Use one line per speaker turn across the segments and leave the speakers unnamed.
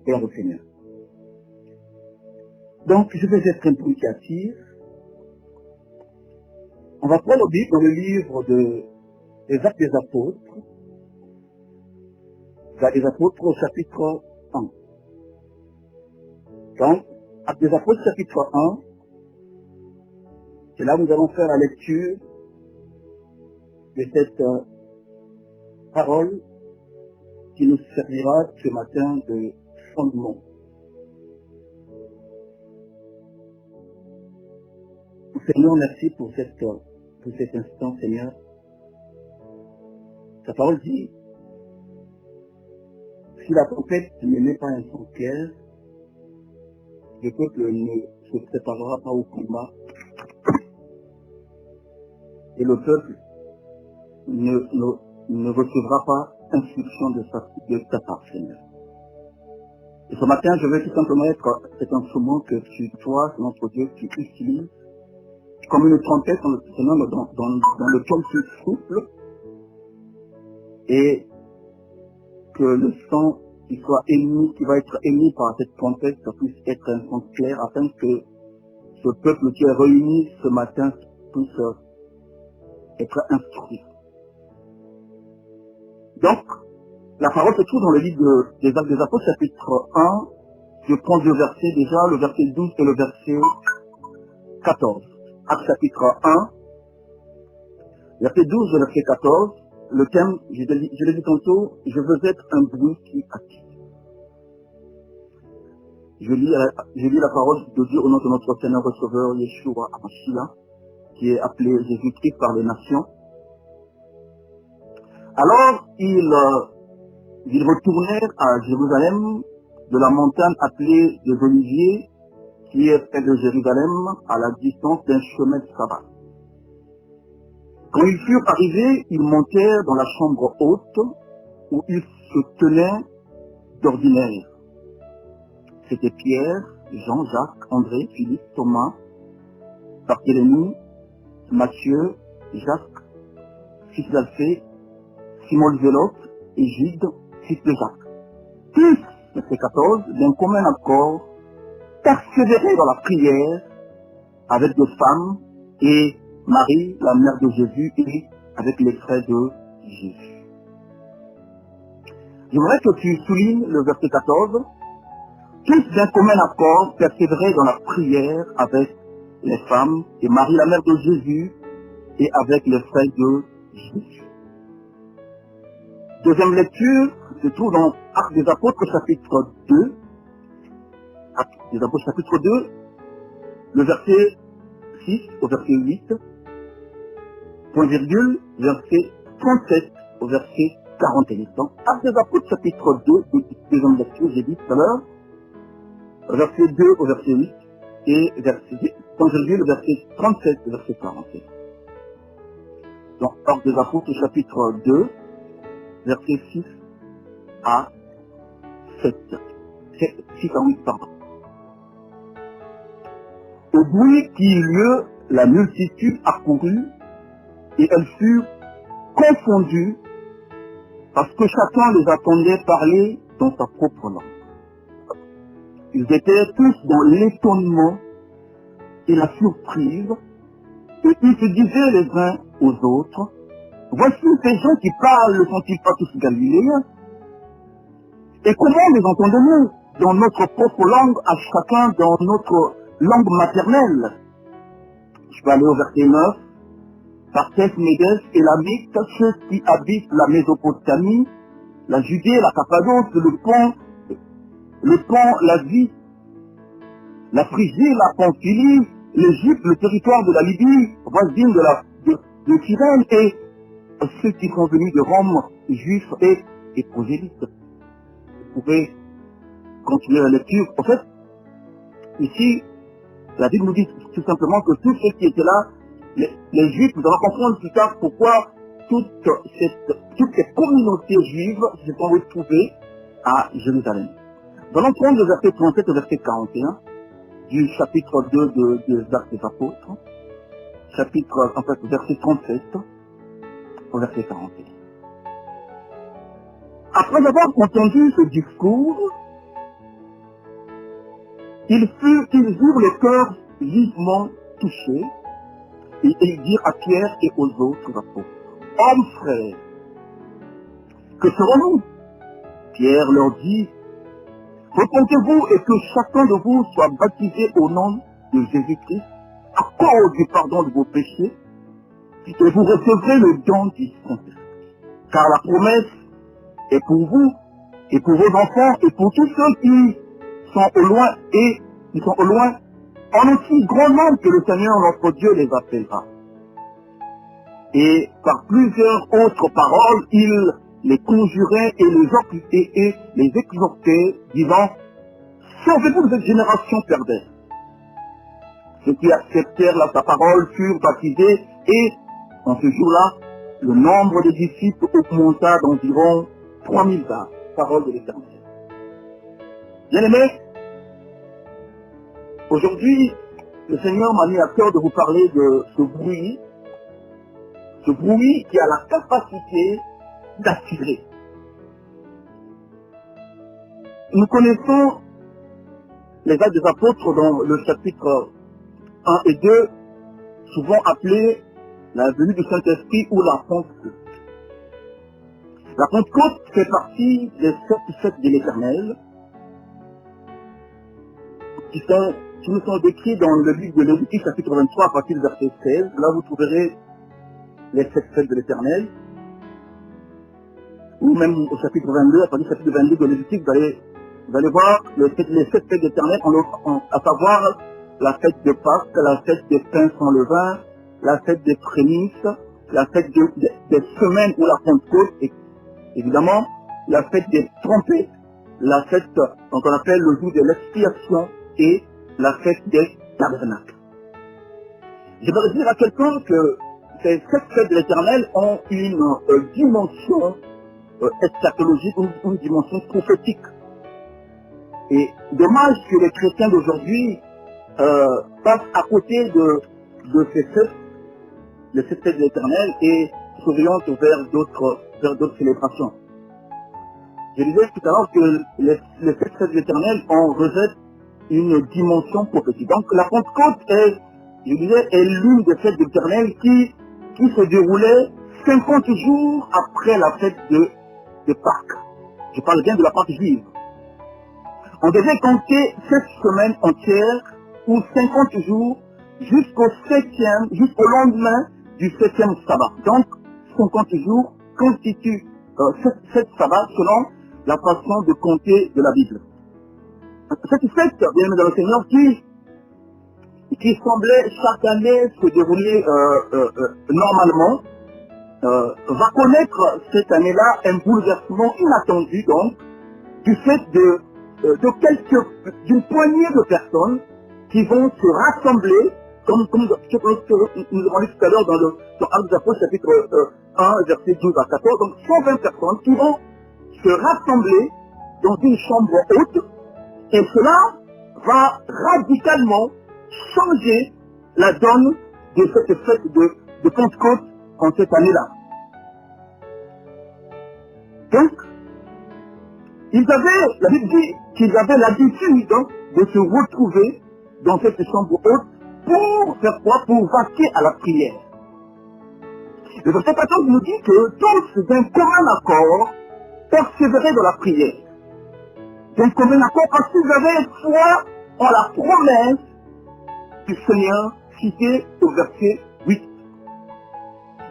Gloire au Seigneur. Donc, je vais être un peu qui attire. On va prendre dans le livre des Actes des Apôtres. Actes des Apôtres au chapitre 1. Donc, Actes des Apôtres chapitre 1. C'est là où nous allons faire la lecture de cette parole qui nous servira ce matin de fondement. Seigneur, merci pour cet instant, Seigneur. Ta parole dit, si la tempête ne met pas un sanctuaire, le peuple ne se préparera pas au combat et le peuple ne recevra pas instruction de ta part, Seigneur. Et ce matin, je veux tout simplement être cet instrument que toi, notre Dieu, tu utilises comme une trompette dans lequel tu souffles et que le sang qui va être émis par cette trompette, ça puisse être un son clair afin que ce peuple qui est réuni ce matin puisse être instruit. Donc, la parole se trouve dans le livre des Actes des Apôtres, chapitre 1. Je prends deux versets déjà, le verset 12 et le verset 14. Actes chapitre 1, verset 12 et verset 14. Le thème, je l'ai dit tantôt, je veux être un bruit qui attire. Je lis la parole de Dieu au nom de notre Seigneur Receveur Yeshua HaMashiach, qui est appelé Jésus-Christ par les nations. Alors, ils retournèrent à Jérusalem de la montagne appelée des Oliviers, qui est près de Jérusalem, à la distance d'un chemin de sabbat. Quand ils furent arrivés, ils montèrent dans la chambre haute, où ils se tenaient d'ordinaire. C'était Pierre, Jean, Jacques, André, Philippe, Thomas, Barthélemy, Matthieu, Jacques, fils d'Alphée, Simon le Zélote et Jude, fils de Jacques. Tous, verset 14, d'un commun accord, persévéraient dans la prière avec des femmes et Marie, la mère de Jésus, et avec les frères de Jésus. Je voudrais que tu soulignes le verset 14. Tous d'un commun accord persévéraient dans la prière avec les femmes et Marie, la mère de Jésus, et avec les frères de Jésus. Deuxième lecture se trouve dans Actes des Apôtres, chapitre 2. Actes des Apôtres, chapitre 2, le verset 6 au verset 8, point virgule, verset 37 au verset 41. Donc, Actes des Apôtres, chapitre 2, deuxième lecture, j'ai dit tout à l'heure, verset 2 au verset 8, et point virgule, verset 37 au verset 41. Donc, Actes des Apôtres, chapitre 2, verset 6 à 7. 6 à 8, pardon. Au bruit qui eut lieu, la multitude accourut et elle fut confondue parce que chacun les entendait parler dans sa propre langue. Ils étaient tous dans l'étonnement et la surprise et ils se disaient les uns aux autres, voici ces gens qui parlent, ne sont-ils pas tous galiléens? Et comment les entendons-nous dans notre propre langue, à chacun dans notre langue maternelle? Je vais aller au verset 9. Parthes, Médès, Élamites, ceux qui habitent la Mésopotamie, la Judée, la Cappadoce, le Pont, l'Asie, la Phrygie, la Pamphylie, l'Égypte, le territoire de la Libye, voisine de Cyrène, et ceux qui sont venus de Rome, juifs et prosélytes. Vous pouvez continuer la lecture. En fait, ici, la Bible nous dit tout simplement que tous ceux qui étaient là, les Juifs, nous allons comprendre plus tard pourquoi toutes ces communautés juives se sont retrouvées à Jérusalem. Nous allons prendre le verset 37 au verset 41 du chapitre 2 des Actes des Apôtres, verset 37 au verset 41. Après avoir entendu ce discours, Ils eurent le cœur vivement touchés, et ils dirent à Pierre et aux autres apôtres, hommes frères, que ferons-nous? Pierre leur dit, repentez-vous et que chacun de vous soit baptisé au nom de Jésus-Christ à cause du pardon de vos péchés, et vous recevrez le don du Saint-Esprit. Car la promesse est pour vous, et pour vos enfants, et pour tous ceux qui sont au loin, et qui sont au loin, en aussi grand nombre que le Seigneur notre Dieu les appellera. Et par plusieurs autres paroles, il les conjurait et les exhortait, disant, sauvez-vous de cette génération perverse. Ceux qui acceptèrent sa parole furent baptisés, et en ce jour-là, le nombre des disciples augmenta d'environ 3000 âmes. Parole de l'Éternel. Bien-aimés, aujourd'hui, le Seigneur m'a mis à cœur de vous parler de ce bruit qui a la capacité d'attirer. Nous connaissons les Actes des Apôtres dans le chapitre 1 et 2, souvent appelés la venue du Saint-Esprit ou la Pentecôte. La Pentecôte fait partie des 7 fêtes de l'Éternel qui nous sont décrits dans le livre de Lévitique chapitre 23 à partir du verset 16. Là vous trouverez les 7 fêtes de l'Éternel. Ou même au chapitre 22, à partir du chapitre 22 de Lévitique, vous allez voir les 7 fêtes de l'Éternel, à savoir la fête de Pâques, la fête des pains sans levain, la fête des prémices, la fête des semaines ou la Pentecôte, et évidemment la fête des trompettes, la fête qu'on appelle le jour de l'expiation et la fête des tabernacles. Je vais dire à quelqu'un que ces 7 fêtes de l'Éternel ont une dimension eschatologique, une dimension prophétique. Et dommage que les chrétiens d'aujourd'hui passent à côté de ces fêtes, les 7 fêtes de l'Éternel, et s'orientent vers d'autres célébrations. Je disais tout à l'heure que les 7 fêtes de l'Éternel revêtent une dimension prophétique. Donc la Pentecôte est l'une des fêtes de l'Éternel qui se déroulait 50 jours après la fête de Pâques. Je parle bien de la Pâque juive. On devait compter 7 semaines entières ou 50 jours jusqu'au lendemain du 7e sabbat. Donc 50 jours constituent 7 sabbats selon la façon de compter de la Bible. Cette fête, bien aimé dans le Seigneur, qui semblait chaque année se dérouler normalement, va connaître cette année-là un bouleversement inattendu, donc, du fait d'une poignée de personnes qui vont se rassembler, comme nous avons dit tout à l'heure dans Actes des Apôtres, chapitre 1, verset 12 à 14, donc 120 personnes qui vont se rassembler dans une chambre haute, et cela va radicalement changer la donne de cette fête de Pentecôte en cette année-là. Donc, la Bible dit qu'ils avaient l'habitude de se retrouver dans cette chambre haute pour faire quoi? Pour vaquer à la prière. Le verset 14 nous dit que tous d'un commun accord persévéraient dans la prière. D'un commun accord parce qu'ils avaient foi en la promesse du Seigneur citée au verset 8.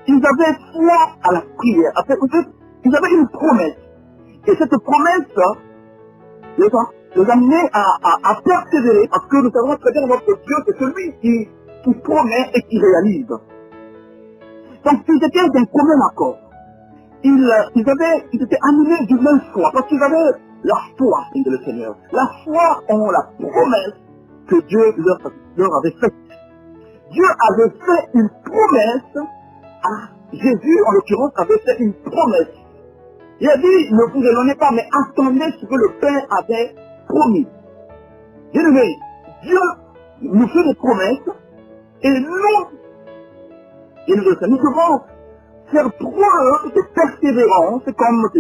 Ils avaient foi à la prière. Ils avaient une promesse. Et cette promesse les amenait à persévérer, parce que nous savons très bien notre Dieu, c'est celui qui promet et qui réalise. Donc ils étaient d'un commun accord. Ils étaient animés d'une même foi, parce qu'ils avaient la foi de le Seigneur. La foi en la promesse que Dieu leur avait faite. Dieu avait fait une promesse à Jésus, en l'occurrence, avait fait une promesse. Il a dit, ne vous éloignez pas, mais attendez ce que le Père avait promis. Bien aimé, Dieu nous fait des promesses, et nous devons faire preuve de persévérance, comme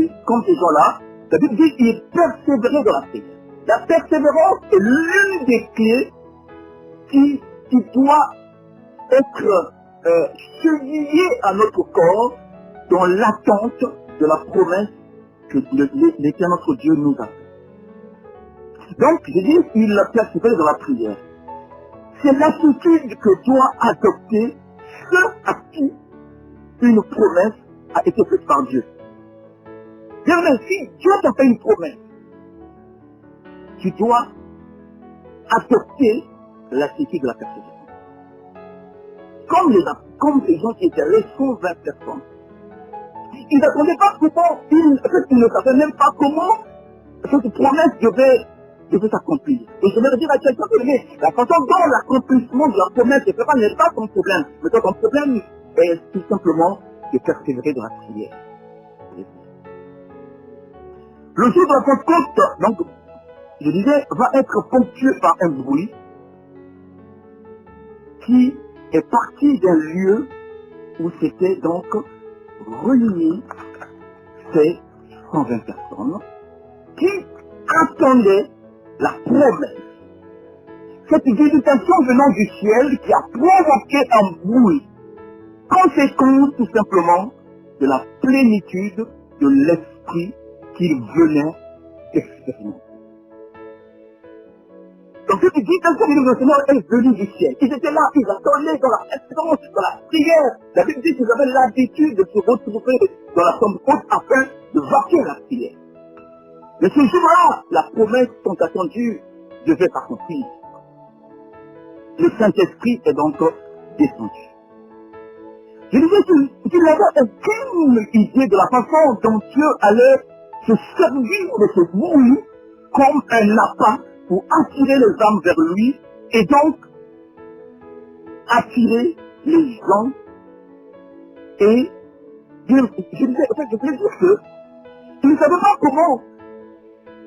ces gens-là. La Bible dit qu'ils persévéraient dans la prière. La persévérance est l'une des clés qui doit être chevillée à notre corps dans l'attente de la promesse que l'Éternel notre Dieu nous a faite. Donc, je dis, il persévère dans la prière. C'est l'attitude que doit adopter ceux à qui une promesse a été faite par Dieu. Bien, si Dieu t'a fait une promesse, tu dois adopter l'attitude de la persévérance. Comme les gens qui étaient allés, 120 personnes, ils n'attendaient pas comment, ils ne savaient même pas comment cette promesse devait s'accomplir. Et je vais dire à quelqu'un que la façon dont l'accomplissement de la promesse se fera n'est pas ton problème. Mais ton problème est tout simplement de persévérer dans la prière. Le jour de la Pentecôte, donc, je disais, va être ponctué par un bruit qui est parti d'un lieu où s'étaient donc réunis ces 120 personnes qui attendaient la promesse. Cette visitation venant du ciel qui a provoqué un bruit, conséquence tout simplement de la plénitude de l'esprit qu'ils venaient d'expérimenter. Donc cette visitation du Seigneur est venue du ciel. Ils étaient là, ils attendaient dans la espérance, dans la prière. La Bible dit qu'ils avaient l'habitude de se retrouver dans la tombe haute afin de vaquer la prière. Mais ce jour-là, la promesse tant attendue devait s'accomplir. Le Saint-Esprit est donc descendu. Je disais qu'il n'avait aucune idée de la façon dont Dieu allait se servir de ce bruit comme un appât pour attirer les âmes vers lui et donc attirer les gens. Et je voulais dire que il ne savait pas comment,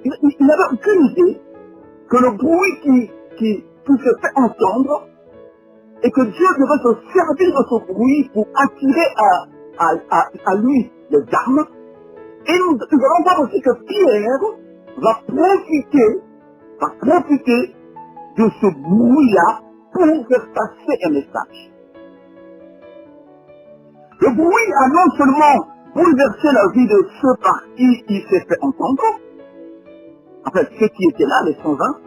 il n'avait aucune idée que le bruit qui se fait entendre et que Dieu devait se servir de ce bruit pour attirer à lui les âmes. Et nous allons voir aussi que Pierre va profiter de ce bruit-là pour faire passer un message. Le bruit a non seulement bouleversé la vie de ceux par qui il s'est fait entendre, en fait ceux qui étaient là, les 120,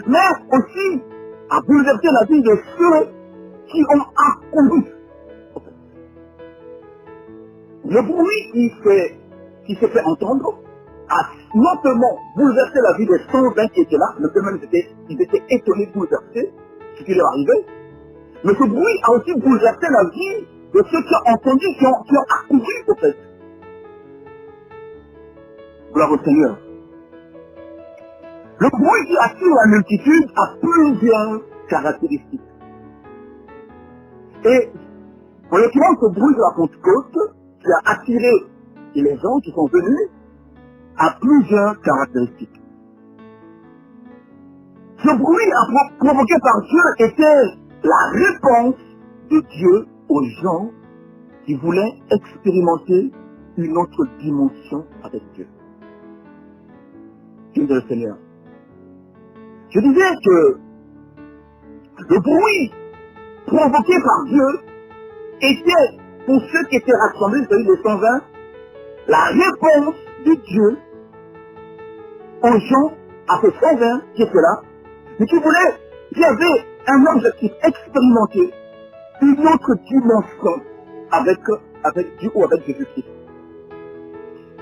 mais aussi a bouleversé la vie de ceux qui ont accouru. Le bruit qui s'est fait entendre a non seulement bouleversé la vie des 120 qui étaient là, mais même ils étaient étonnés, bouleversés, ce qui leur arrivait, mais ce bruit a aussi bouleversé la vie de ceux qui ont entendu, qui ont accouru au fait. Gloire au Seigneur. Le bruit qui attire la multitude a plusieurs caractéristiques. Et en l'occurrence, ce bruit de la Pentecôte qui a attiré les gens qui sont venus a plusieurs caractéristiques. Ce bruit provoqué par Dieu était la réponse de Dieu aux gens qui voulaient expérimenter une autre dimension avec Dieu. Dieu le Seigneur. Je disais que le bruit provoqué par Dieu était, pour ceux qui étaient rassemblés, c'est-à-dire les 120, la réponse de Dieu aux gens, à ces 120 qui étaient là, mais qui avaient un objectif, expérimenter une autre dimension avec Dieu ou avec Jésus-Christ.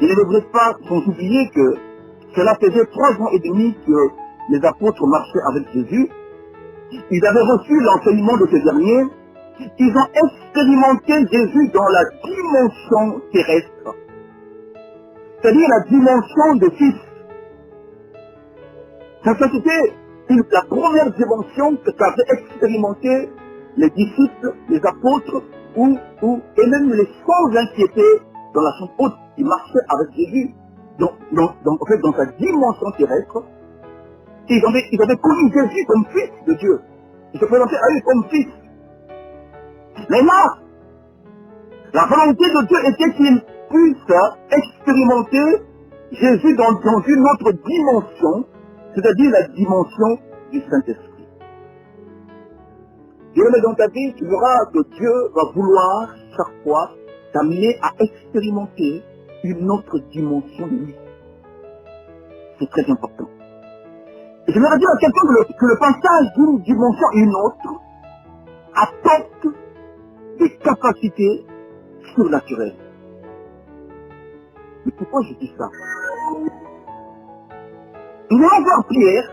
Il ne devrait pas sans oublier que cela faisait 3 ans et demi que les apôtres marchaient avec Jésus. Ils avaient reçu l'enseignement de ce dernier. Ils ont expérimenté Jésus dans la dimension terrestre, c'est-à-dire la dimension de Fils. Ça, c'était la première dimension que qu'avaient expérimenté les disciples, les apôtres, et même les 120 qui étaient dans la chambre haute, qui marchaient avec Jésus, en fait, dans sa dimension terrestre. Ils avaient connu Jésus comme Fils de Dieu. Ils se présentaient à eux comme Fils. Mais là, la volonté de Dieu était qu'ils puissent expérimenter Jésus dans une autre dimension, c'est-à-dire la dimension du Saint-Esprit. Dieu, dans ta vie, tu verras que Dieu va vouloir chaque fois t'amener à expérimenter une autre dimension de lui. C'est très important. Et je voudrais dire à quelqu'un que le passage d'une dimension à une autre apporte des capacités surnaturelles. Mais pourquoi je dis ça? Nous allons voir Pierre,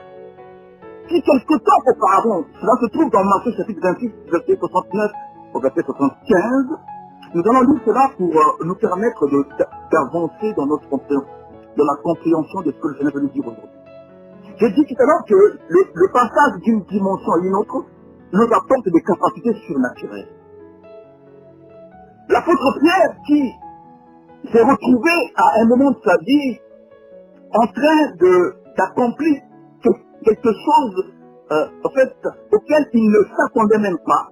qui quelque temps auparavant, cela se trouve dans Matthieu chapitre 26, verset 69 au verset 75, nous allons lire cela pour nous permettre d'avancer dans dans la compréhension de ce que le Seigneur veut nous dire aujourd'hui. J'ai dit tout à l'heure que le passage d'une dimension à une autre nous apporte des capacités surnaturelles. L'apôtre Pierre qui s'est retrouvé à un moment de sa vie en train d'accomplir quelque chose en fait, auquel il ne s'attendait même pas,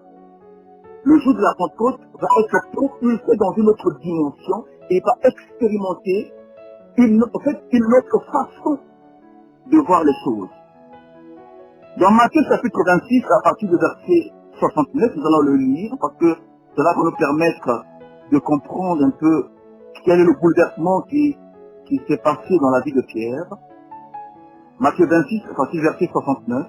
le jour de la Pentecôte va être propulsé dans une autre dimension et va expérimenter une autre façon de voir les choses. Dans Matthieu chapitre 26, à partir du verset 69, nous allons le lire parce que cela va nous permettre de comprendre un peu quel est le bouleversement qui s'est passé dans la vie de Pierre. Matthieu 26, à partir du verset 69.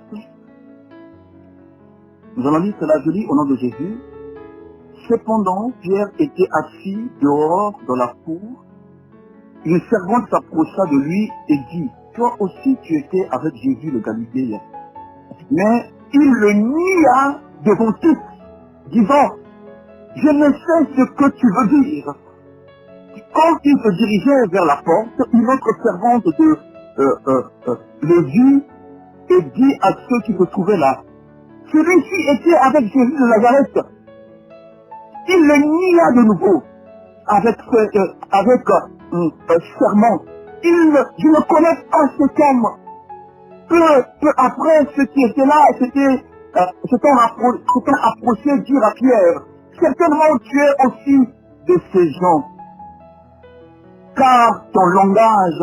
Nous allons lire cela, je lis au nom de Jésus. Cependant, Pierre était assis dehors dans la cour. Une servante s'approcha de lui et dit, « Toi aussi tu étais avec Jésus le Galilée. » Mais il le nia devant tous, disant, « Je ne sais ce que tu veux dire. » Quand il se dirigeait vers la porte, une autre servante le vit et dit à ceux qui se trouvaient là, « Celui-ci était avec Jésus de Nazareth. » Il le nia de nouveau avec serment. Je ne connais pas cet homme. Peu après, ceux qui étaient là, s'étant approché dire à Pierre, certainement tu es aussi de ces gens, car ton langage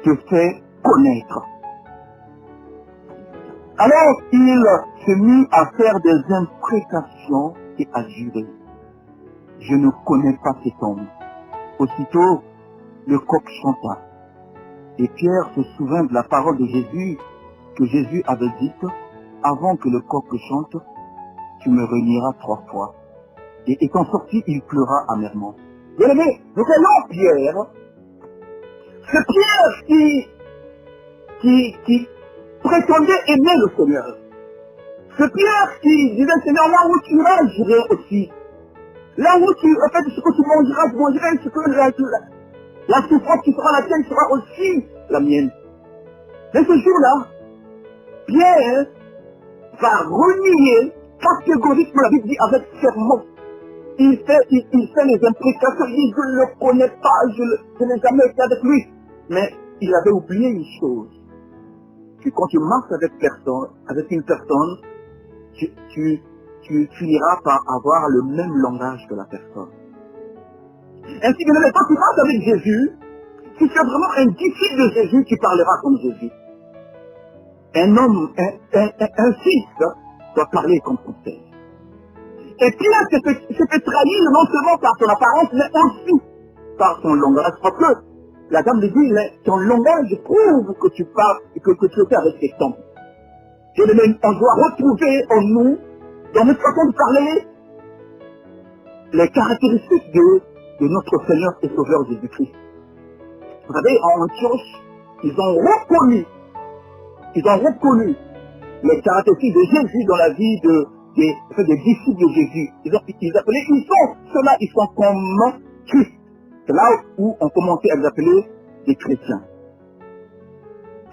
te fait connaître. Alors il se mit à faire des imprécations et à jurer. Je ne connais pas cet homme. Aussitôt, le coq chanta. Et Pierre se souvint de la parole de Jésus, que Jésus avait dite, avant que le coq chante, tu me renieras 3 fois. Et étant sorti, il pleura amèrement. Bien aimé, nous voyons Pierre, ce Pierre qui prétendait aimer le Seigneur. Ce Pierre qui disait, Seigneur, là où tu iras, j'irai aussi. Là où ce que tu mangeras, je mangerai, ce que la souffrance qui sera la tienne sera aussi la mienne. Mais ce jour-là, Pierre va renier catégoriquement, la Bible dit avec serment. Il fait les imprécations, il dit je ne le connais pas, je n'ai jamais été avec lui. Mais il avait oublié une chose, que quand tu marches avec une personne, tu finiras par avoir le même langage que la personne. Ainsi que quand tu marches avec Jésus, si tu es vraiment un disciple de Jésus, tu parleras comme Jésus. Un homme, un fils doit parler comme son père. Et Pierre s'est fait trahir non seulement par son apparence, mais aussi par son langage. Parce que la dame lui dit, mais ton langage prouve que tu parles et que tu étais avec cet homme. On doit retrouver en nous, dans notre façon de parler, les caractéristiques de notre Seigneur et Sauveur Jésus-Christ. Vous savez, en Antioche, ils ont reconnu les caractéristiques de Jésus dans la vie des disciples de Jésus. Ils appelaient, ils sont comme Christ. C'est là où on commençait à les appeler des chrétiens.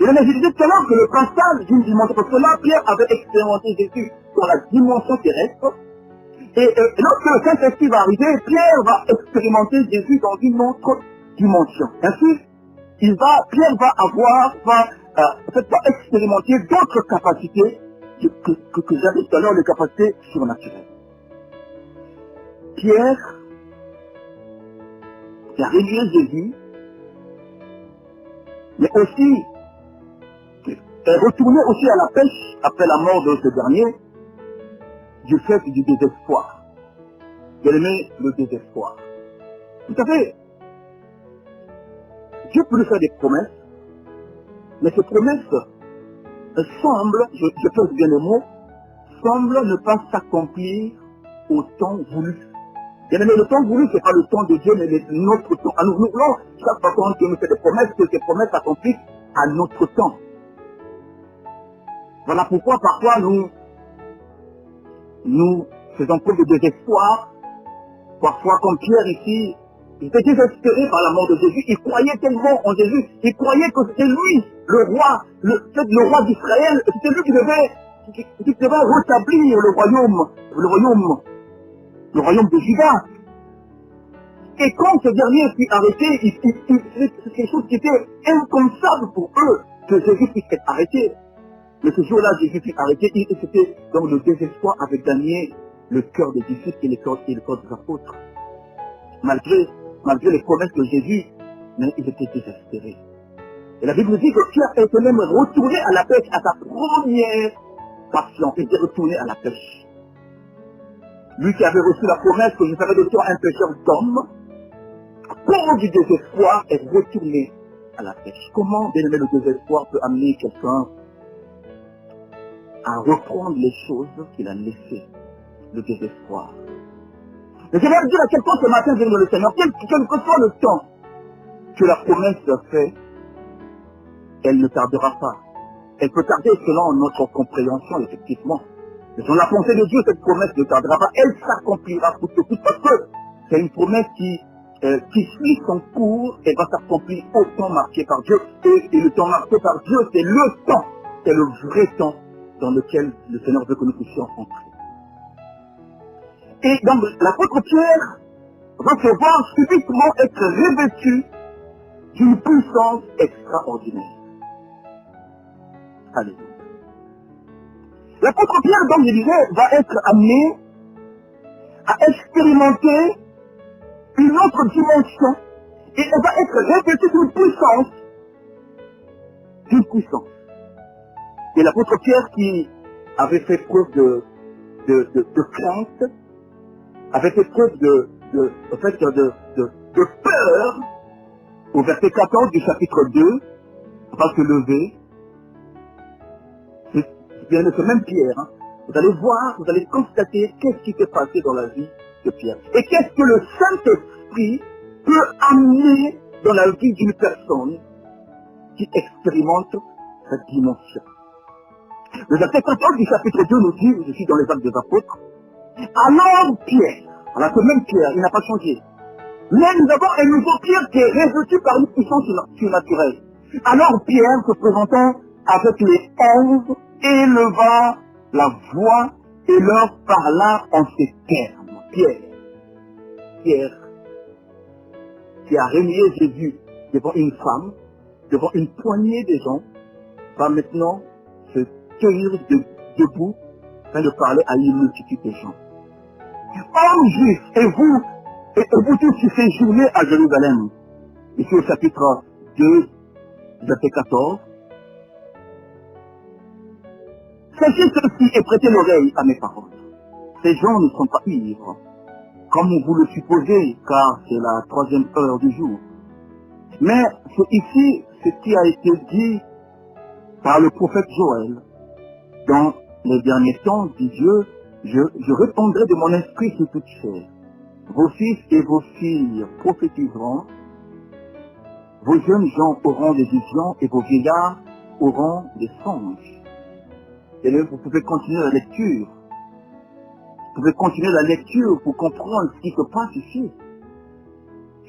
Et là, je disais tout à l'heure que le passage d'une dimension, parce que là, Pierre avait expérimenté Jésus dans la dimension terrestre. Et lorsque le Saint-Esprit va arriver, Pierre va expérimenter Jésus dans une autre dimension. Ainsi, Pierre va expérimenter d'autres capacités que j'avais tout à l'heure, les capacités surnaturelles. Pierre qui a révélé Jésus mais aussi est retourné aussi à la pêche après la mort de ce dernier, du fait du désespoir. Bien aimé, le désespoir. Vous savez, Dieu peut nous faire des promesses, mais ces promesses semblent, je pèse bien le mot, semblent ne pas s'accomplir au temps voulu. Bien aimé, le temps voulu, ce n'est pas le temps de Dieu, mais notre temps. À nous, non, chaque fois qu'on nous fait des promesses, que ces promesses s'accomplissent à notre temps. Voilà pourquoi parfois nous faisons preuve de désespoir. Parfois, comme Pierre ici, il était désespéré par la mort de Jésus. Il croyait tellement en Jésus. Il croyait que c'était lui, le roi, le roi d'Israël. C'était lui qui devait rétablir le royaume de Juda. Et quand ce dernier fut arrêté, c'est quelque chose qui était impensable pour eux que Jésus puisse être arrêté. Mais ce jour-là, Jésus fut arrêté, et c'était donc le désespoir avait gagné le cœur des disciples et le cœur des apôtres. Malgré les promesses de Jésus, mais ils étaient désespérés. Et la Bible dit que Pierre était même retourné à la pêche, à sa première passion. Il était retourné à la pêche. Lui qui avait reçu la promesse que je ferai de toi un pêcheur d'hommes, pour du désespoir, est retourné à la pêche. Comment, bien aimé, le désespoir peut amener quelqu'un à reprendre les choses qu'il a laissées, le désespoir. Mais je vais dire à quel point ce matin, bien aimé le Seigneur, quel que soit le temps que la promesse fait, elle ne tardera pas. Elle peut tarder selon notre compréhension, effectivement. Mais selon la pensée de Dieu, cette promesse ne tardera pas. Elle s'accomplira pour tout, parce que c'est une promesse qui suit son cours et va s'accomplir au temps marqué par Dieu. Et le temps marqué par Dieu, c'est le temps, c'est le vrai temps dans lequel le Seigneur veut que nous puissions entrer. Et donc, l'apôtre Pierre va se voir subitement être revêtu d'une puissance extraordinaire. Alléluia. L'apôtre Pierre, donc je disais, va être amené à expérimenter une autre dimension et elle va être revêtu d'une puissance. D'une puissance. Et l'apôtre Pierre qui avait fait preuve de crainte, avait fait preuve de peur, au verset 14 du chapitre 2, va se lever. C'est même Pierre. Hein. Vous allez voir, vous allez constater qu'est-ce qui s'est passé dans la vie de Pierre. Et qu'est-ce que le Saint-Esprit peut amener dans la vie d'une personne qui expérimente cette dimension. Le verset 14 du chapitre 2 nous dit, je suis dans les Actes des Apôtres, alors Pierre, alors que même Pierre, il n'a pas changé. Mais nous avons un nouveau Pierre qui est revêtu par une puissance surnaturelle. Alors Pierre, se présentant avec les 11, éleva la voix et leur parla en ces termes. Pierre, qui a renié Jésus devant une femme, devant une poignée de gens, va maintenant se tenir debout afin de parler à une multitude de gens. Hommes juifs, et vous tous qui séjournez à Jérusalem, ici au chapitre 2, verset 14, sachez ceci et prêtez l'oreille à mes paroles. Ces gens ne sont pas ivres, comme vous le supposez, car c'est la 3e heure du jour. Mais c'est ici ce qui a été dit par le prophète Joël. Dans les derniers temps, dit Dieu, je répondrai de mon esprit sur toute chair. Vos fils et vos filles prophétiseront, vos jeunes gens auront des visions et vos vieillards auront des songes. Et là, vous pouvez continuer la lecture. Vous pouvez continuer la lecture pour comprendre ce qui se passe ici.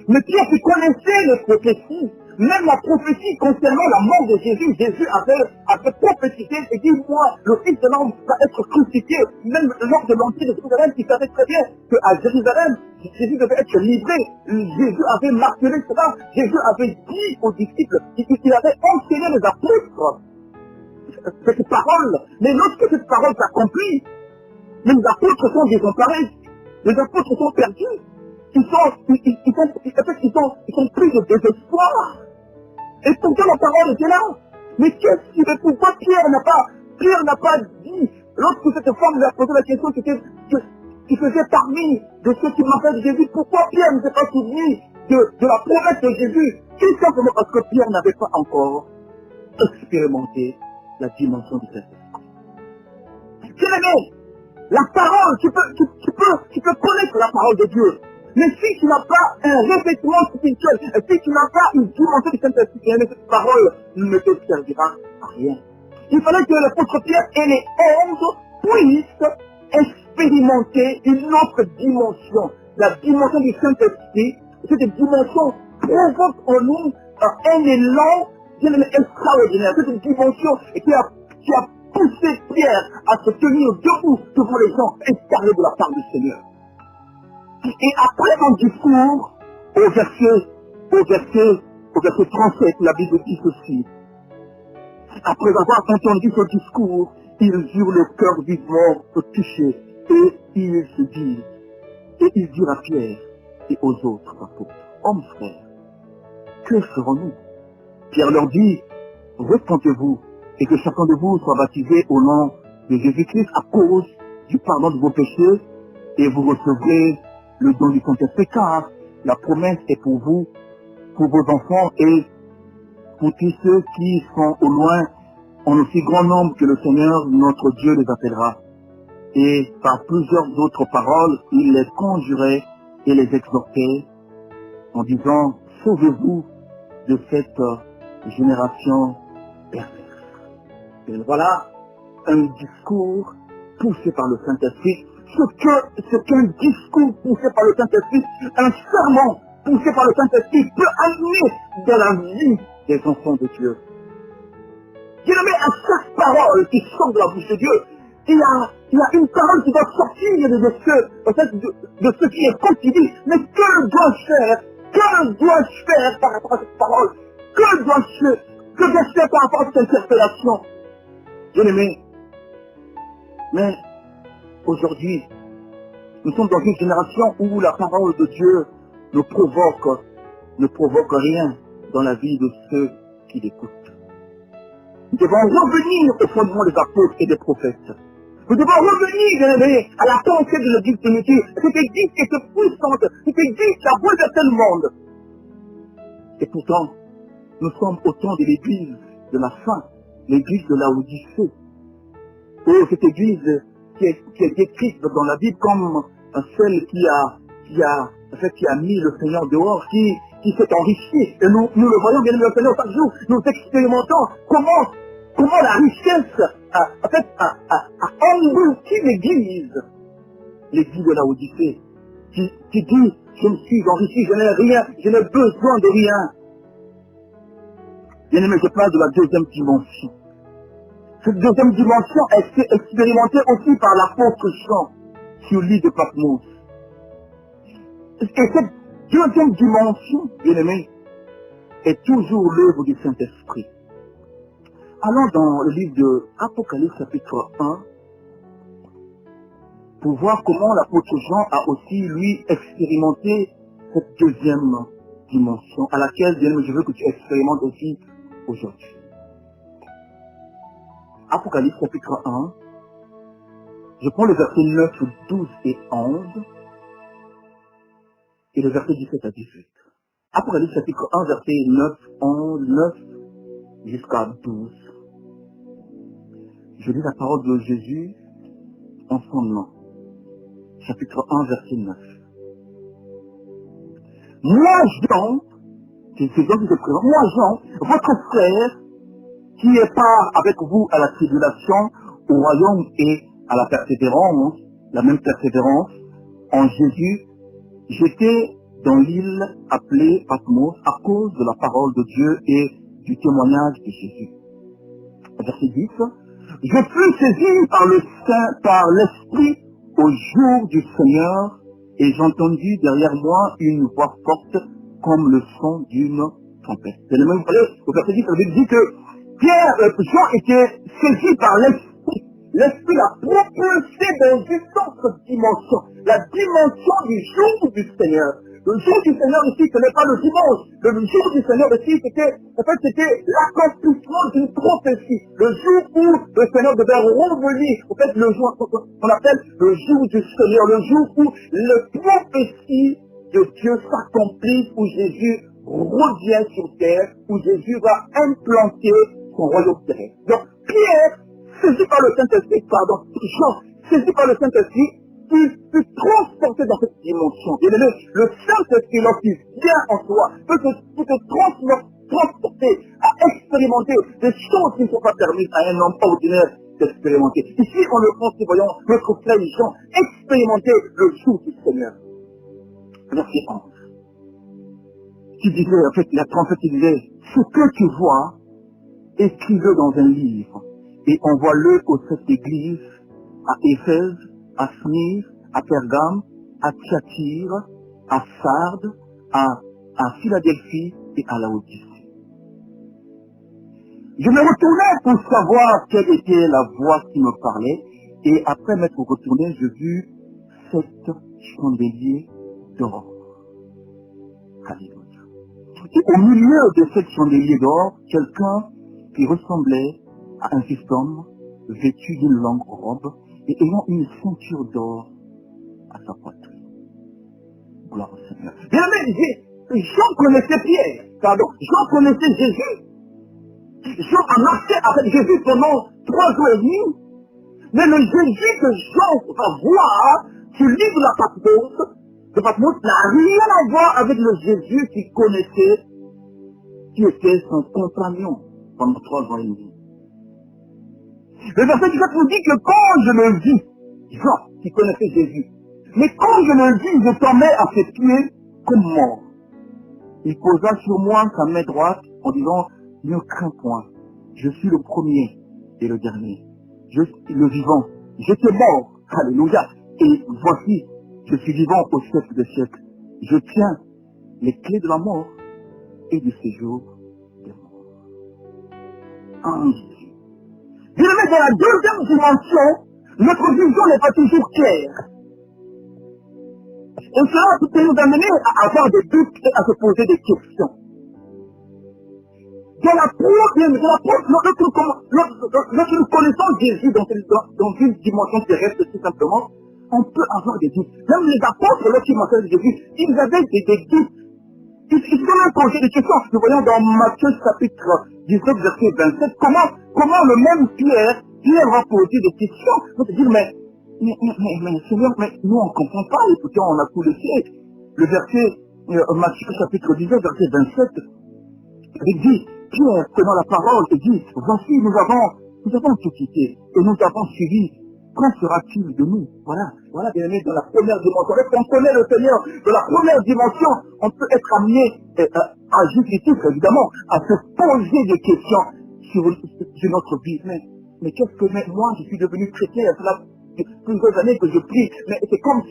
Mais Pierre qui connaissait les prophéties, même la prophétie concernant la mort de Jésus, Jésus avait prophétisé et dit, moi, le Fils de l'homme va être crucifié. Même lors de l'Empire de Jérusalem, il savait très bien qu'à Jérusalem, Jésus devait être livré. Jésus avait martelé cela. Jésus avait dit aux disciples, il avait enseigné les apôtres cette parole. Mais lorsque cette parole s'accomplit, les apôtres sont désemparés. Les apôtres sont perdus. Ils sont pris de désespoir. Et pourtant la parole était là. Mais qu'est-ce qui fait? Pourquoi Pierre n'a pas dit, lorsque cette femme lui a posé la question qui faisait parmi de ceux qui m'appellent Jésus, pourquoi Pierre ne s'est pas souvenu de la promesse de Jésus? Tout simplement parce que Pierre n'avait pas encore expérimenté la dimension du Saint-Esprit. Bien-aimé, la parole, tu peux connaître la parole de Dieu. Mais si tu n'as pas un revêtement spirituel, si tu n'as pas une dimension du Saint-Esprit, cette parole ne te servira à rien. Il fallait que l'apôtre Pierre et les 11 puissent expérimenter une autre dimension. La dimension du Saint-Esprit, cette dimension provoque en nous un élan extraordinaire. Cette dimension qui a poussé Pierre à se tenir debout devant les gens et parler de la part du Seigneur. Et après son discours, au verset 37, la Bible dit ceci. Après avoir entendu ce discours, ils eurent le cœur vivement touché et ils se disent, et ils dirent à Pierre et aux autres apôtres, hommes frères, que ferons-nous? Pierre leur dit, repentez-vous et que chacun de vous soit baptisé au nom de Jésus-Christ à cause du pardon de vos péchés et vous recevrez le don du Saint-Esprit, car la promesse est pour vous, pour vos enfants et pour tous ceux qui sont au loin, en aussi grand nombre que le Seigneur, notre Dieu, les appellera. Et par plusieurs autres paroles, il les conjurait et les exhortait en disant, sauvez-vous de cette génération perverse. Et voilà un discours poussé par le Saint-Esprit. Ce qu'un discours poussé par le Saint-Esprit, un sermon poussé par le Saint-Esprit peut amener dans la vie des enfants de Dieu. Bien-aimé, à chaque parole qui sort de la bouche de Dieu, il y a une parole qui doit sortir de ce qui est quotidien. Mais que dois-je faire? Que dois-je faire par rapport à cette parole? Que dois-je faire par rapport à cette interpellation? Bien-aimé, mais aujourd'hui, nous sommes dans une génération où la parole de Dieu ne provoque rien dans la vie de ceux qui l'écoutent. Nous devons revenir au fondement des apôtres et des prophètes. Nous devons revenir, bien-aimés, à la pensée de l'église primitive. Cette église qui était puissante, cette église qui a bouleversé le monde. Et pourtant, nous sommes au temps de l'église de la fin, l'église de Laodicée. Et cette église qui est décrite dans la Bible comme celle qui a mis le Seigneur dehors, qui s'est enrichi. Et nous le voyons bien le Seigneur chaque jour. Nous expérimentons comment la richesse a englouti l'église de Laodicée, qui dit, je me suis enrichi, je n'ai rien, je n'ai besoin de rien. Bien aimé, je parle de la deuxième dimension. Cette deuxième dimension a été expérimentée aussi par l'apôtre Jean sur l'île de Patmos. Et cette deuxième dimension, bien aimé, est toujours l'œuvre du Saint-Esprit. Allons dans le livre de Apocalypse chapitre 1 pour voir comment l'apôtre Jean a aussi, lui, expérimenté cette deuxième dimension à laquelle, bien aimé, je veux que tu expérimentes aussi aujourd'hui. Apocalypse chapitre 1, je prends le verset 9, 12 et 11 et le verset 17 à 18. Apocalypse chapitre 1, verset 9, 11, 9 jusqu'à 12. Je lis la parole de Jésus en son nom. Chapitre 1, verset 9. Moi, Jean, c'est Jean qui se présente, moi, Jean, votre frère, qui est part avec vous à la tribulation, au royaume et à la persévérance, la même persévérance, en Jésus, j'étais dans l'île appelée Patmos à cause de la parole de Dieu et du témoignage de Jésus. Verset 10. Je fus saisi par l'Esprit au jour du Seigneur et j'entendis derrière moi une voix forte comme le son d'une trompette. C'est le même au verset 10, ça veut dire que Jean était saisi par l'Esprit. L'Esprit l'a propulsé dans une autre dimension, la dimension du jour du Seigneur. Le jour du Seigneur ici, ce n'est pas le dimanche. Le jour du Seigneur ici, c'était l'accomplissement d'une prophétie. Le jour où le Seigneur devait revenir. En fait, le jour qu'on appelle le jour du Seigneur. Le jour où les prophéties de Dieu s'accomplissent, où Jésus revient sur terre, où Jésus va implanter son royaume terrestre. Donc, Pierre, saisi par le Saint-Esprit, Jean, saisi par le Saint-Esprit, fut transporté dans cette dimension. Et le Saint-Esprit, lorsqu'il vient en toi, peut te transporter à expérimenter des choses qui ne sont pas permises à un homme ordinaire d'expérimenter. Ici, on le pense, voyons notre frère Jean expérimenter le jour du Seigneur. Verset 11. Qui disait, en fait, la trompette, il disait, ce que tu vois, écris-le dans un livre et envoie-le aux sept églises, à Éphèse, à Smyrne, à Pergame, à Thyatire, à Sardes, à Philadelphie et à Laodicée. Je me retournais pour savoir quelle était la voix qui me parlait, et après m'être retourné, je vis 7 chandeliers d'or. Alléluia. Et au milieu de 7 chandeliers d'or, quelqu'un qui ressemblait à un fils d'homme, vêtu d'une longue robe, et ayant une ceinture d'or à sa poitrine. Gloire au Seigneur. Bien aimé, Jean connaissait Pierre, Jean connaissait Jésus. Jean a marché avec Jésus pendant 3 jours et demi, mais le Jésus que Jean va voir sur le livre de la Patmos n'a rien à voir avec le Jésus qu'il connaissait, qui était son compagnon pendant 3 jours et demi. Le verset 17 nous dit que quand je le vis, Jean, qui connaissait Jésus, mais quand je le vis, je tombais à ses pieds comme mort. Il posa sur moi sa main droite en disant, ne crains point, je suis le premier et le dernier. Je suis le vivant, j'étais mort, alléluia, et voici, je suis vivant au siècle des siècles. Je tiens les clés de la mort et du séjour des morts. En Jésus. Bien aimé, dans la deuxième dimension, notre vision n'est pas toujours claire. Et cela peut nous amener à avoir des doutes et à se poser des questions. Lorsque nous connaissons Jésus dans une dimension terrestre, tout simplement, on peut avoir des doutes. Même les apôtres, lorsqu'ils mentionnaient Jésus, ils avaient des doutes. Ils ont même posé des questions. Nous voyons dans Matthieu chapitre 19, verset 27, comment le même Pierre va poser des questions. On va se dire, mais Seigneur, mais nous on ne comprend pas, écoutez, on a tout laissé. Le verset, Matthieu chapitre 19, verset 27, il dit, Pierre, prenant la parole, il dit, voici, nous avons tout quitté, et nous avons suivi. Qu'en sera-t-il de nous? Voilà, bien aimé, dans la première dimension. Lorsqu'on connaît le Seigneur, dans la première dimension, on peut être amené, à juste titre, évidemment, à se poser des questions sur notre vie. Mais qu'est-ce que moi, je suis devenu chrétien, cela plusieurs années que je prie, mais c'est comme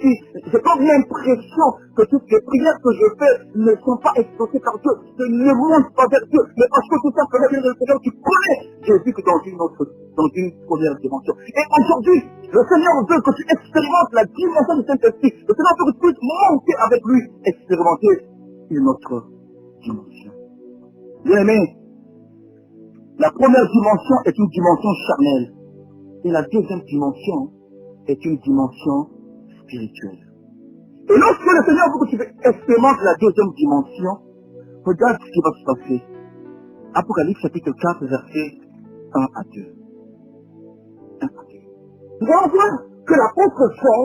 l'impression que toutes les prières que je fais ne sont pas exaucées par Dieu, ne montent pas vers Dieu, mais parce que tout simplement, le Seigneur, tu connais Jésus que dans une première dimension. Et aujourd'hui, le Seigneur veut que tu expérimentes la dimension du Saint-Esprit. Le Seigneur veut que tu puisses monter avec lui, expérimenter une autre dimension. Bien aimé, la première dimension est une dimension charnelle. Et la deuxième dimension est une dimension spirituelle. Et lorsque le Seigneur veut que tu expérimentes la deuxième dimension, regarde ce qui va se passer. Apocalypse chapitre 4, verset 1 à 2. 1 à 2. Nous allons voir que l'apôtre Jean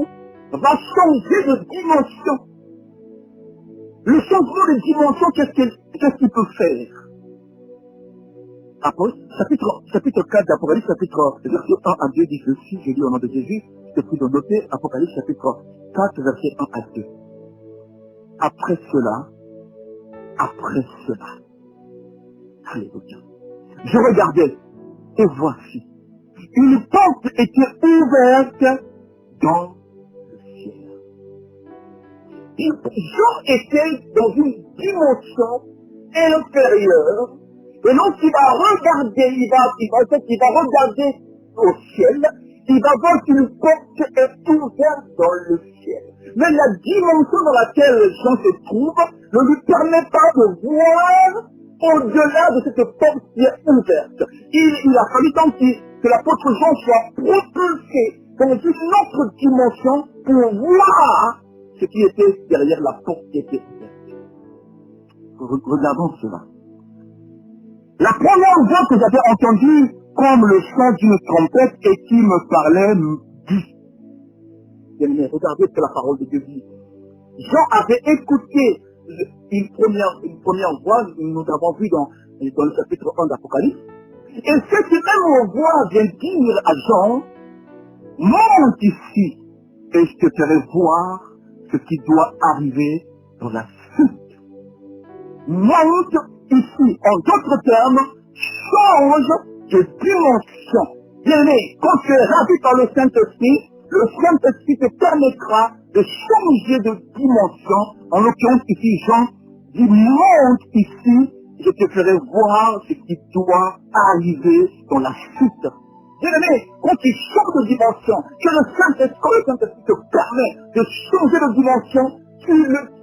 va changer de dimension. Le changement de dimension, qu'est-ce qu'il peut faire? Chapitre 4 d'Apocalypse, verset 1 à 2 dit ceci, je lis au nom de Jésus, je prie de noter Apocalypse chapitre 4, verset 1 à 2. Après cela, alléluia, je regardais, et voici, une porte était ouverte dans le ciel. Et Jean était dans une dimension inférieure. Et lorsqu'il va regarder, il va regarder au ciel, il va voir qu'une porte est ouverte dans le ciel. Mais la dimension dans laquelle Jean se trouve ne lui permet pas de voir au-delà de cette porte qui est ouverte. Il a fallu donc que l'apôtre Jean soit propulsé dans une autre dimension pour voir ce qui était derrière la porte qui était ouverte. Regardons cela. La première voix que j'avais entendue comme le chant d'une trompette et qui me parlait dit, regardez ce que la parole de Dieu dit. Jean avait écouté une première voix, nous avons vu dans le chapitre 1 d'Apocalypse. Et cette même voix vient dire à Jean, monte ici et je te ferai voir ce qui doit arriver dans la suite. Monte ici, en d'autres termes, change de dimension. Bien-aimé, quand tu es ravi par le Saint-Esprit te permettra de changer de dimension. En l'occurrence ici, Jean dit, monte ici, je te ferai voir ce qui doit arriver dans la suite. Bien-aimé, quand tu changes de dimension, que le Saint-Esprit te permet de changer de dimension,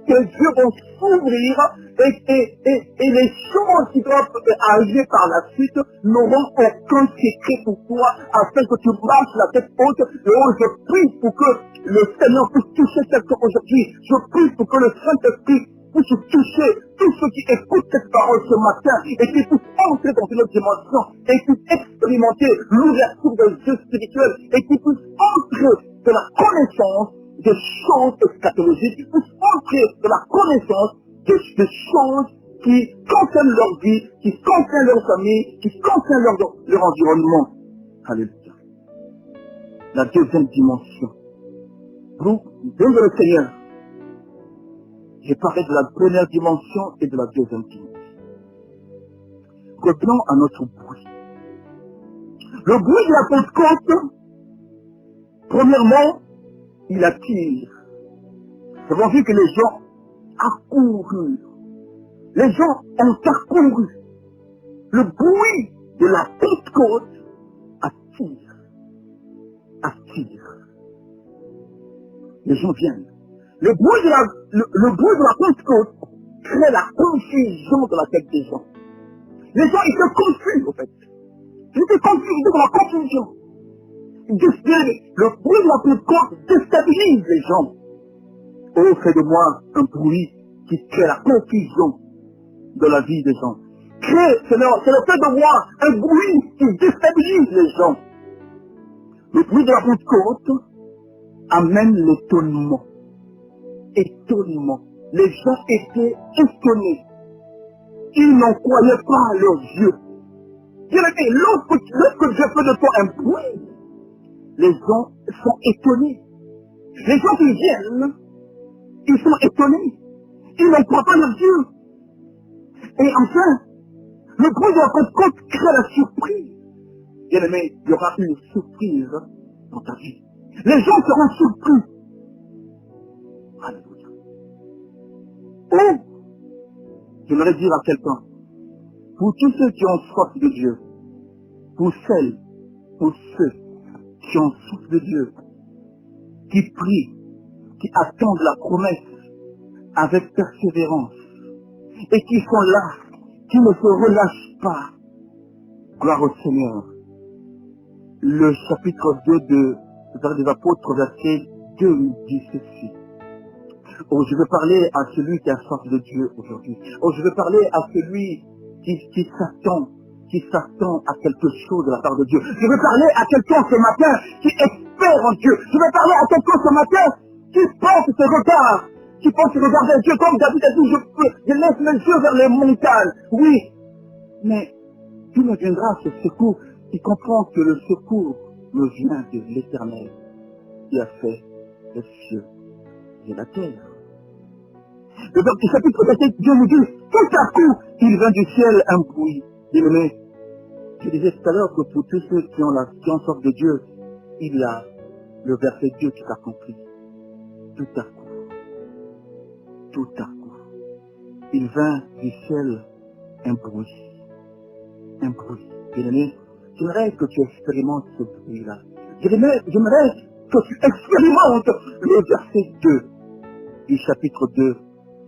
tes yeux vont s'ouvrir et les choses qui doivent arriver par la suite n'auront aucun secret pour toi afin que tu marches la tête haute. Et oh, je prie pour que le Seigneur puisse toucher quelqu'un aujourd'hui. Je prie pour que le Saint-Esprit puisse toucher tous ceux qui écoutent cette parole ce matin et qui puissent entrer dans une autre dimension et qui puissent expérimenter l'ouverture des yeux spirituels et qui puissent entrer de la connaissance des choses eschatologiques, qui puissent entrer de la connaissance des choses qui concernent leur vie, qui concernent leur famille, qui concernent leur environnement. Alléluia. La deuxième dimension. Vous, bien de le Seigneur, j'ai parlé de la première dimension et de la deuxième dimension. Revenons à notre bruit. Le bruit de la Pentecôte, premièrement, il attire. Nous avons vu que les gens accoururent. Les gens ont accouru. Le bruit de la Pentecôte attire. Les gens viennent. Le bruit de la Pentecôte crée la confusion dans la tête des gens. Les gens étaient confus, en fait. Ils étaient confus, ils étaient dans la confusion. Le bruit de la Pentecôte déstabilise les gens. Oh, fais de moi un bruit qui crée la confusion de la vie des gens. C'est le fait de voir un bruit qui déstabilise les gens. Le bruit de la Pentecôte amène l'étonnement. Étonnement. Les gens étaient étonnés. Ils n'en croyaient pas à leurs yeux. Lorsque Dieu fait de toi un bruit, les gens sont étonnés. Les gens qui viennent, ils sont étonnés. Ils n'en croient pas à leurs yeux. Et enfin, le bruit de la Pentecôte crée la surprise. Bien aimé, il y aura une surprise dans ta vie. Les gens seront surpris. Alléluia. Oh, j'aimerais dire à quelqu'un, pour tous ceux qui ont soif de Dieu, pour ceux qui ont soif de Dieu, qui prient, qui attendent la promesse avec persévérance, et qui sont là, qui ne se relâchent pas. Gloire au Seigneur. Le chapitre 2 des Apôtres, verset 2, nous dit ceci. Oh, je veux parler à celui qui a soif de Dieu aujourd'hui. Oh, je veux parler à celui qui s'attend à quelque chose de la part de Dieu. Je veux parler à quelqu'un ce matin qui espère en Dieu. Je veux parler à quelqu'un ce matin qui pense regarder Dieu comme David a dit, je laisse mes yeux vers les montagnes. Oui, mais Dieu me viendra ce secours qui comprend que le secours me vient de l'Éternel qui a fait les cieux et la terre. Le chapitre 7, Dieu nous dit, tout à coup, il vint du ciel un bruit. Bien-aimé, je disais tout à l'heure que pour tous ceux qui ont soif de Dieu, il y a le verset Dieu qui s'accomplit. Tout à coup, il vint du ciel un bruit. Un bruit. Bien-aimé, j'aimerais que tu expérimentes ce bruit-là. J'aimerais que tu expérimentes le verset 2. du chapitre 2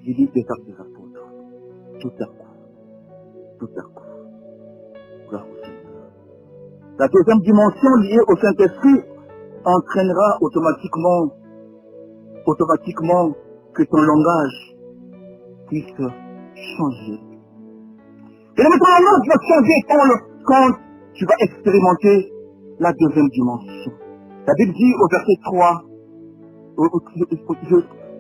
du livre des Actes des Apôtres. Tout à coup. Gloire au Seigneur. La deuxième dimension liée au Saint-Esprit entraînera automatiquement que ton langage puisse changer. Et le ton langage va changer quand tu vas expérimenter la deuxième dimension. La Bible dit au verset 3,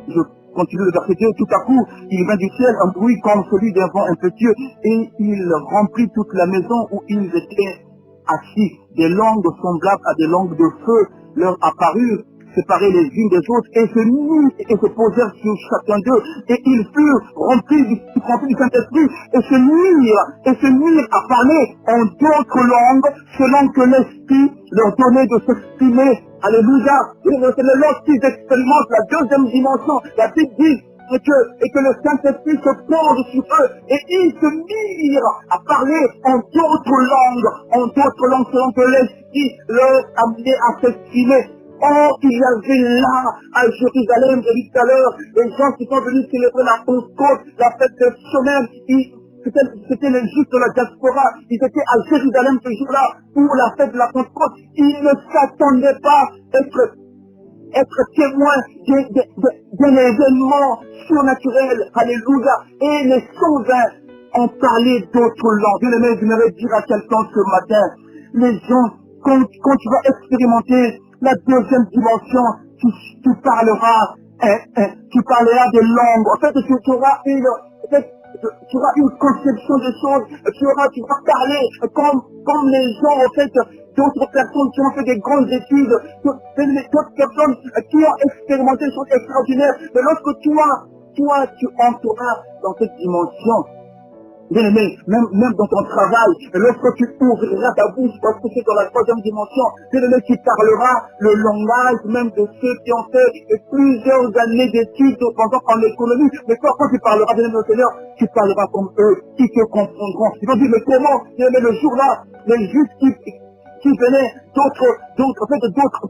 je continue le verset 2, tout à coup, il vint du ciel un bruit comme celui d'un vent impétueux et il remplit toute la maison où ils étaient assis. Des langues semblables à des langues de feu leur apparurent, séparées les unes des autres, et se posèrent sur chacun d'eux, et ils furent remplis du Saint-Esprit, et se mirent à parler en d'autres langues, selon que l'Esprit leur donnait de s'exprimer. Alléluia. C'est lorsqu'ils expérimentent la deuxième dimension, la Bible dit et que le Saint-Esprit se pose sur eux, et ils se mirent à parler en d'autres langues, selon que l'Esprit leur amenait à s'exprimer. Or, il y avait là, à Jérusalem, j'ai dit tout à l'heure, les gens qui sont venus célébrer la Pentecôte, la fête des semaines, c'était les Juifs de la diaspora, ils étaient à Jérusalem ce jour-là, pour la fête de la Pentecôte. Ils ne s'attendaient pas être témoins d'un événement surnaturel. Alléluia. Et les 120 ont parlé d'autres langues. Bien-aimé, je voudrais dire à quelqu'un ce matin, les gens, quand tu vas expérimenter la deuxième dimension, tu parleras des langues. En fait, tu auras une conception des choses, tu vas parler comme les gens, en fait, d'autres personnes qui ont fait des grandes études, d'autres personnes qui ont expérimenté des choses extraordinaires. Mais lorsque toi, tu entreras dans cette dimension, bien aimé, même dans ton travail, lorsque tu ouvriras ta bouche, parce que c'est dans la troisième dimension, bien aimé, tu parleras le langage même de ceux qui ont fait plusieurs années d'études, par exemple en économie. Mais quand tu parleras, bien aimé, au Seigneur, tu parleras comme eux, qui te comprendront. Ils vont dire, mais comment, bien aimé, le jour-là, les Juifs qui venaient d'autres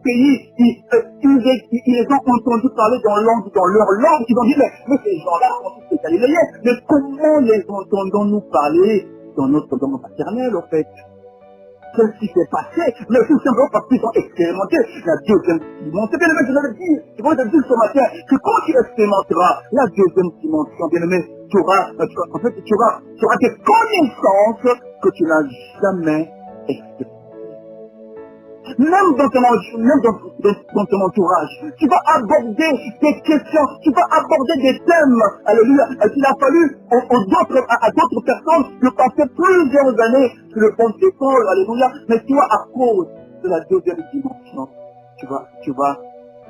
pays, ils les ont entendus parler dans leur langue, ils ont dit, mais ces gens-là sont tous des Galiléens, mais comment les entendons-nous parler dans notre langue maternelle, en fait? Qu'est-ce qui s'est passé? Mais tout simplement parce qu'ils ont expérimenté la deuxième dimension. Bien aimé, je vais te dire ce matin que quand tu expérimenteras la deuxième dimension, bien aimé, tu auras des connaissances que tu n'as jamais expérimentées. Même dans ton entourage, tu vas aborder des questions, tu vas aborder des thèmes, alléluia. Il a fallu à d'autres personnes de passer plusieurs années sur le pont de Paul, alléluia. Mais toi, à cause de la deuxième dimension, tu vas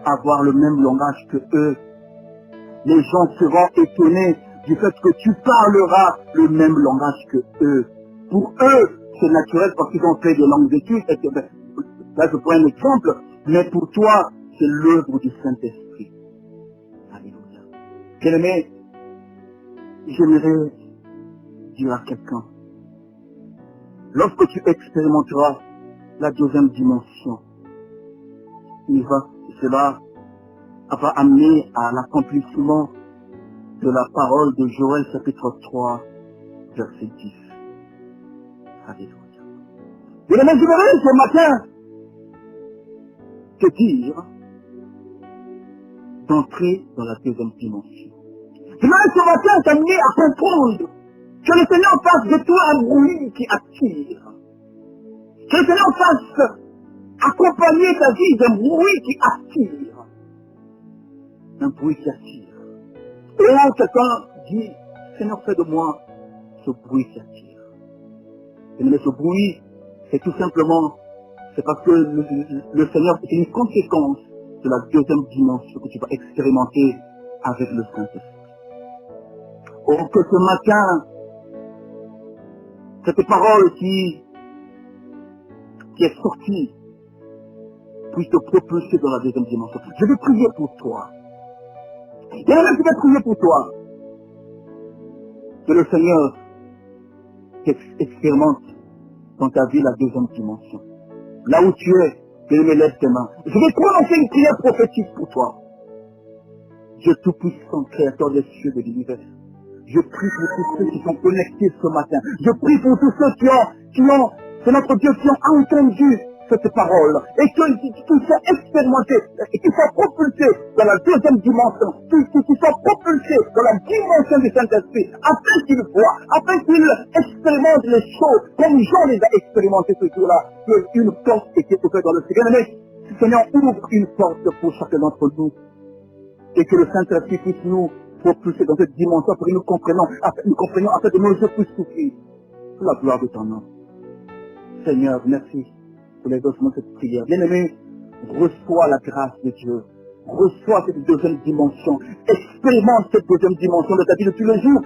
avoir le même langage que eux. Les gens seront étonnés du fait que tu parleras le même langage que eux. Pour eux, c'est naturel parce qu'ils ont fait des langues d'études, etc. Là, je prends un exemple, mais pour toi, c'est l'œuvre du Saint-Esprit. Alléluia. Bien-aimé, j'aimerais dire à quelqu'un, lorsque tu expérimenteras la deuxième dimension, cela va amener à l'accomplissement de la parole de Joël chapitre 3, verset 10. Alléluia. Bien-aimé, je voudrais ce matin te dire d'entrer dans la deuxième dimension. Je voudrais ce matin t'amener à comprendre que le Seigneur fasse de toi un bruit qui attire. Que le Seigneur fasse accompagner ta vie d'un bruit qui attire. Un bruit qui attire. Et là, quelqu'un dit, Seigneur, fais de moi ce bruit qui attire. Mais ce bruit, c'est tout simplement, c'est parce que le Seigneur, c'est une conséquence de la deuxième dimension que tu vas expérimenter avec le Saint-Esprit. Or, que ce matin, cette parole qui est sortie puisse te propulser dans la deuxième dimension. Je vais prier pour toi. Et là, je vais prier pour toi. Que le Seigneur expérimente dans ta vie la deuxième dimension. Là où tu es, que me lève tes mains. Je vais prononcer une prière prophétique pour toi. Dieu Tout-Puissant, Créateur des cieux et de l'univers. Je prie pour tous ceux qui sont connectés ce matin. Je prie pour tous ceux c'est notre Dieu, qui ont entendu cette parole et qui sont expérimentés et qui sont propulsés dans la deuxième dimension, qui sont propulsés dans la dimension du Saint-Esprit, afin qu'ils voient, afin qu'ils expérimentent les choses comme Jean les a expérimentées ce jour-là, qu'une porte était ouverte dans le ciel. Mais Seigneur, ouvre une porte pour chacun d'entre nous et que le Saint-Esprit puisse nous propulser dans cette dimension pour que nous comprenions, afin que nos yeux puissent souffrir pour la gloire de ton nom. Seigneur, merci pour l'exaucement de cette prière. Bien-aimé, reçois la grâce de Dieu. Reçois cette deuxième dimension. Expérimente cette deuxième dimension de ta vie de tous les jours.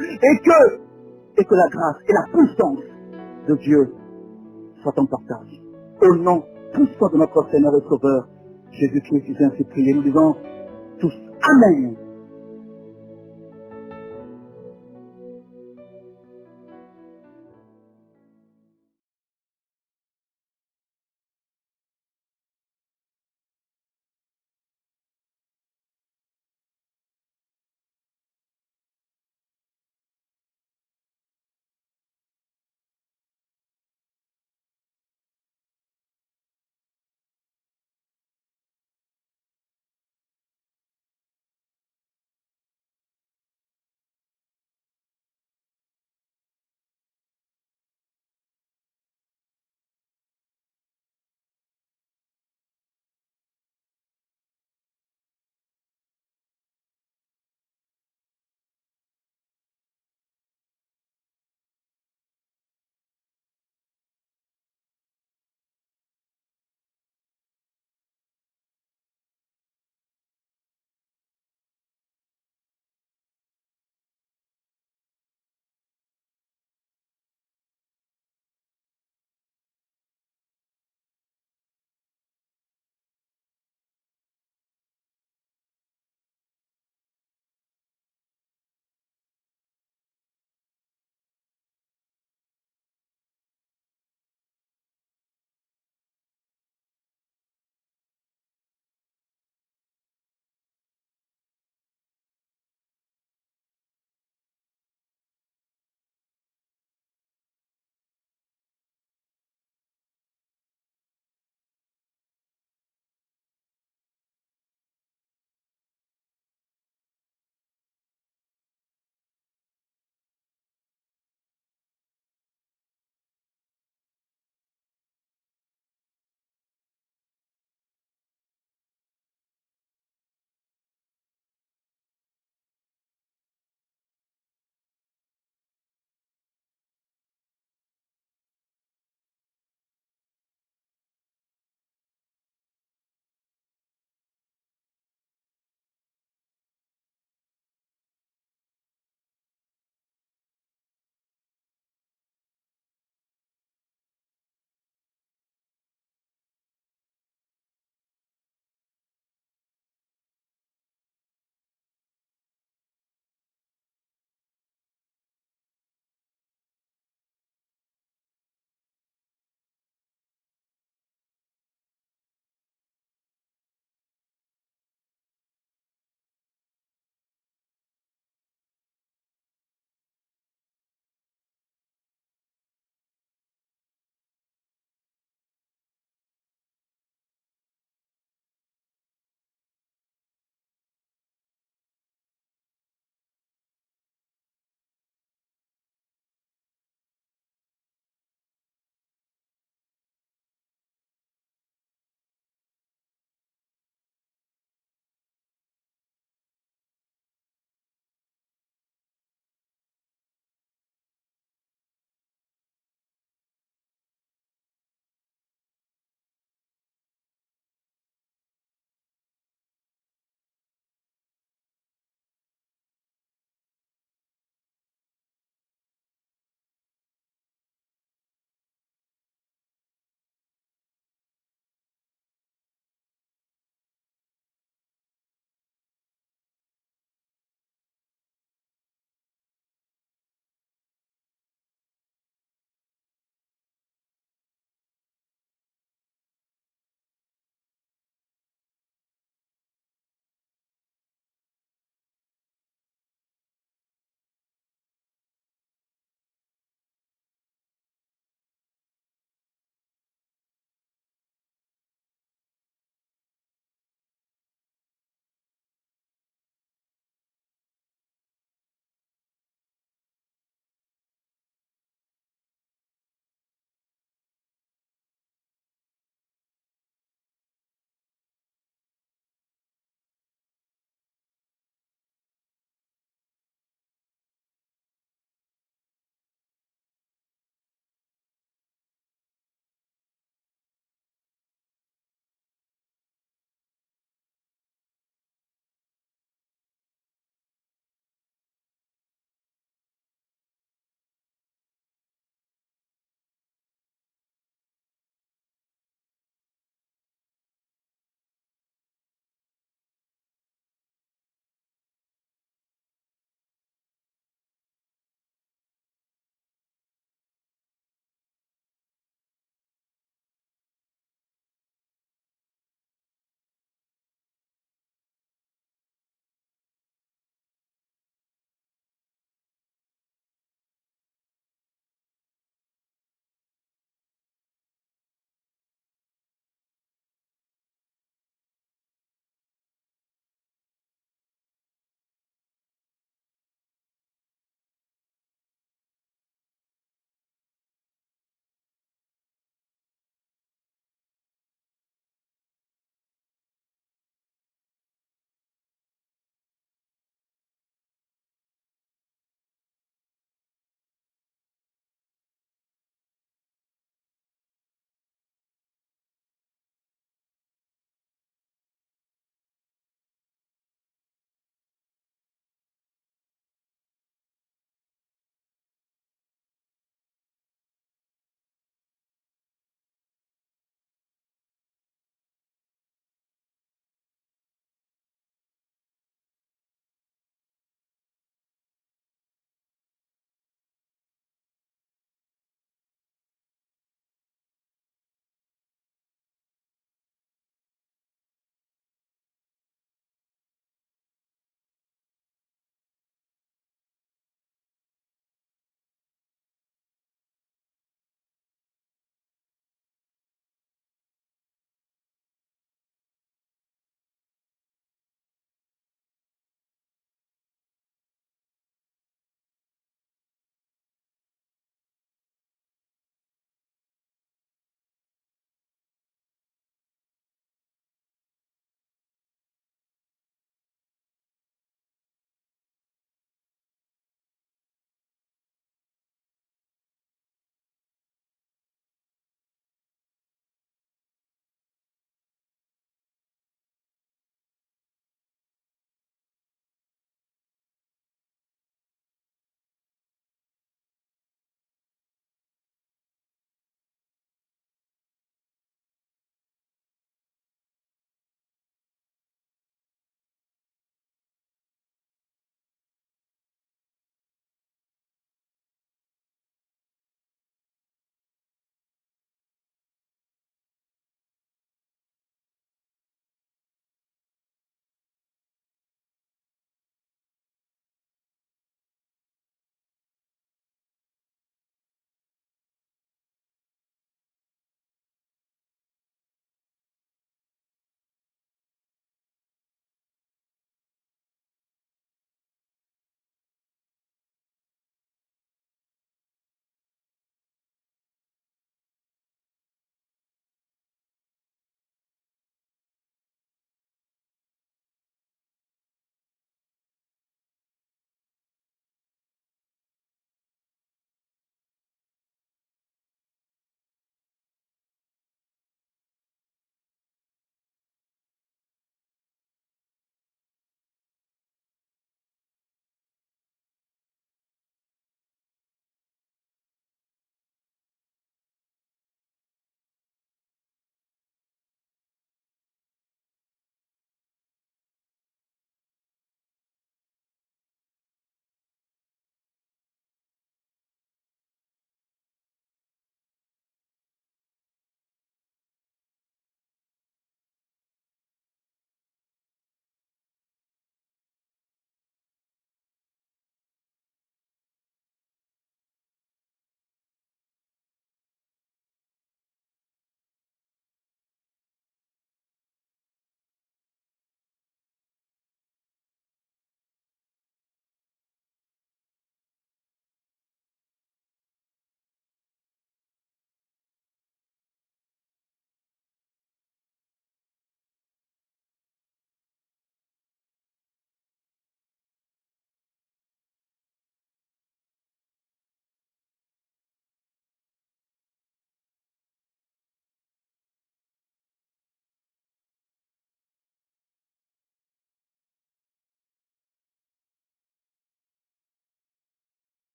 Et que la grâce et la puissance de Dieu soient en partage. Au nom puissant de notre Seigneur et Sauveur, Jésus-Christ, j'ai ainsi prié. Nous disons tous Amen.